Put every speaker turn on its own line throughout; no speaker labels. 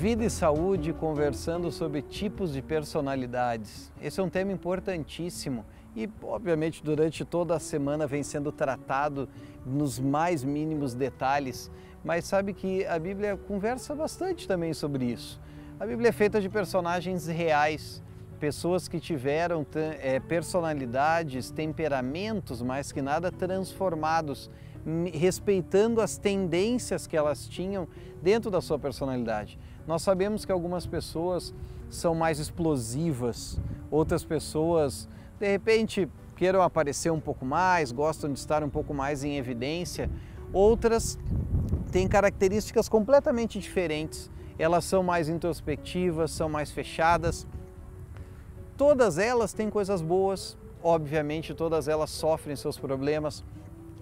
Vida e saúde, conversando sobre tipos de personalidades. Esse é um tema importantíssimo e, obviamente, durante toda a semana vem sendo tratado nos mais mínimos detalhes, mas sabe que a Bíblia conversa bastante também sobre isso. A Bíblia é feita de personagens reais, pessoas que tiveram personalidades, temperamentos, mais que nada transformados, respeitando as tendências que elas tinham dentro da sua personalidade. Nós sabemos que algumas pessoas são mais explosivas, outras pessoas, de repente, queiram aparecer um pouco mais, gostam de estar um pouco mais em evidência, outras têm características completamente diferentes, elas são mais introspectivas, são mais fechadas. Todas elas têm coisas boas, obviamente todas elas sofrem seus problemas.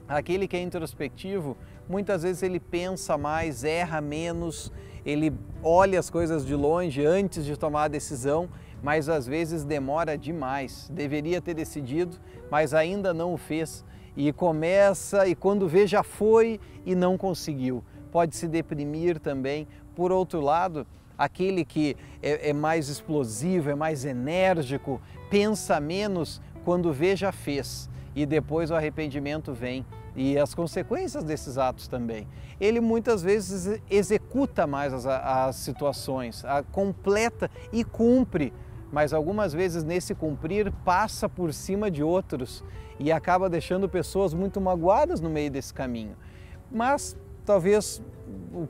Aquele que é introspectivo, muitas vezes ele pensa mais, erra menos, ele olha as coisas de longe antes de tomar a decisão, mas às vezes demora demais. Deveria ter decidido, mas ainda não o fez. E começa e quando vê já foi e não conseguiu. Pode se deprimir também. Por outro lado, aquele que é mais explosivo, é mais enérgico, pensa menos, quando vê já fez. E depois o arrependimento vem e as consequências desses atos também. Ele muitas vezes executa mais as situações, completa e cumpre, mas algumas vezes nesse cumprir passa por cima de outros e acaba deixando pessoas muito magoadas no meio desse caminho. Mas talvez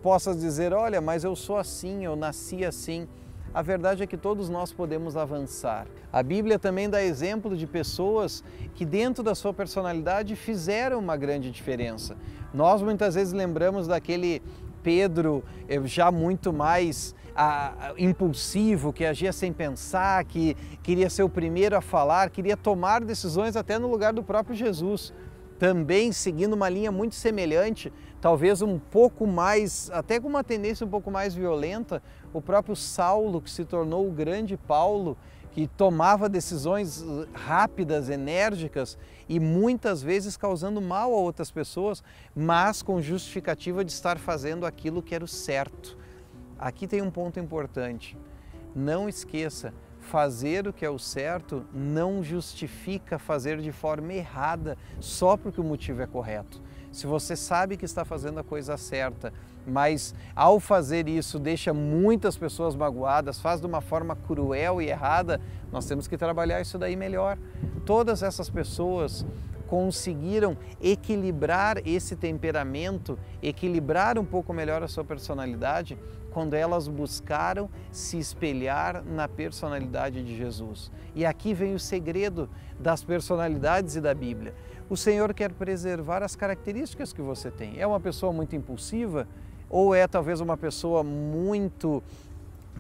possas dizer, olha, mas eu sou assim, eu nasci assim. A verdade é que todos nós podemos avançar. A Bíblia também dá exemplo de pessoas que dentro da sua personalidade fizeram uma grande diferença. Nós muitas vezes lembramos daquele Pedro já muito mais impulsivo, que agia sem pensar, que queria ser o primeiro a falar, queria tomar decisões até no lugar do próprio Jesus. Também seguindo uma linha muito semelhante, talvez um pouco mais, até com uma tendência um pouco mais violenta, o próprio Saulo, que se tornou o grande Paulo, que tomava decisões rápidas, enérgicas e muitas vezes causando mal a outras pessoas, mas com justificativa de estar fazendo aquilo que era o certo. Aqui tem um ponto importante, não esqueça, fazer o que é o certo não justifica fazer de forma errada só porque o motivo é correto. Se você sabe que está fazendo a coisa certa, mas ao fazer isso deixa muitas pessoas magoadas, faz de uma forma cruel e errada, nós temos que trabalhar isso daí melhor. Todas essas pessoas conseguiram equilibrar esse temperamento, equilibrar um pouco melhor a sua personalidade, quando elas buscaram se espelhar na personalidade de Jesus. E aqui vem o segredo das personalidades e da Bíblia. O Senhor quer preservar as características que você tem. É uma pessoa muito impulsiva ou é talvez uma pessoa muito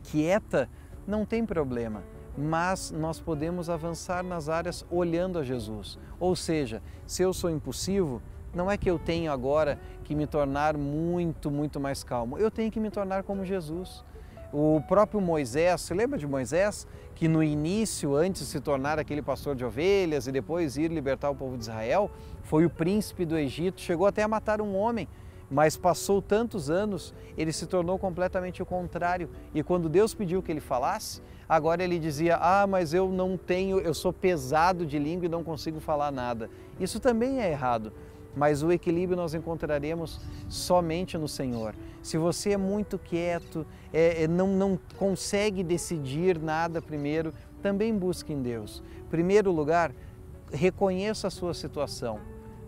quieta? Não tem problema. Mas nós podemos avançar nas áreas olhando a Jesus. Ou seja, se eu sou impulsivo, não é que eu tenho agora que me tornar muito mais calmo. Eu tenho que me tornar como Jesus. O próprio Moisés, você lembra de Moisés? Que no início, antes de se tornar aquele pastor de ovelhas e depois ir libertar o povo de Israel, foi o príncipe do Egito, chegou até a matar um homem. Mas passou tantos anos, ele se tornou completamente o contrário. E quando Deus pediu que ele falasse, agora ele dizia, mas eu não tenho, eu sou pesado de língua e não consigo falar nada. Isso também é errado. Mas o equilíbrio nós encontraremos somente no Senhor. Se você é muito quieto, não consegue decidir nada primeiro, também busque em Deus. Em primeiro lugar, reconheça a sua situação.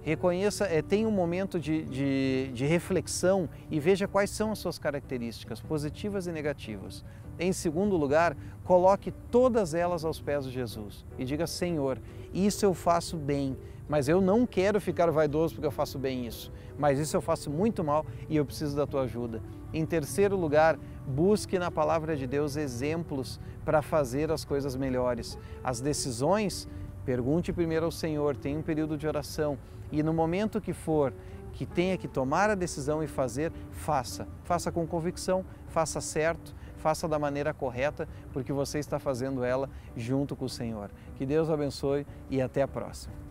Reconheça, tenha um momento de reflexão e veja quais são as suas características, positivas e negativas. Em segundo lugar, coloque todas elas aos pés de Jesus e diga, Senhor, isso eu faço bem, mas eu não quero ficar vaidoso porque eu faço bem isso, mas isso eu faço muito mal e eu preciso da tua ajuda. Em terceiro lugar, busque na palavra de Deus exemplos para fazer as coisas melhores. As decisões, pergunte primeiro ao Senhor, tenha um período de oração e no momento que for, que tenha que tomar a decisão e fazer, faça. Faça com convicção, faça certo, faça da maneira correta, porque você está fazendo ela junto com o Senhor. Que Deus abençoe e até a próxima.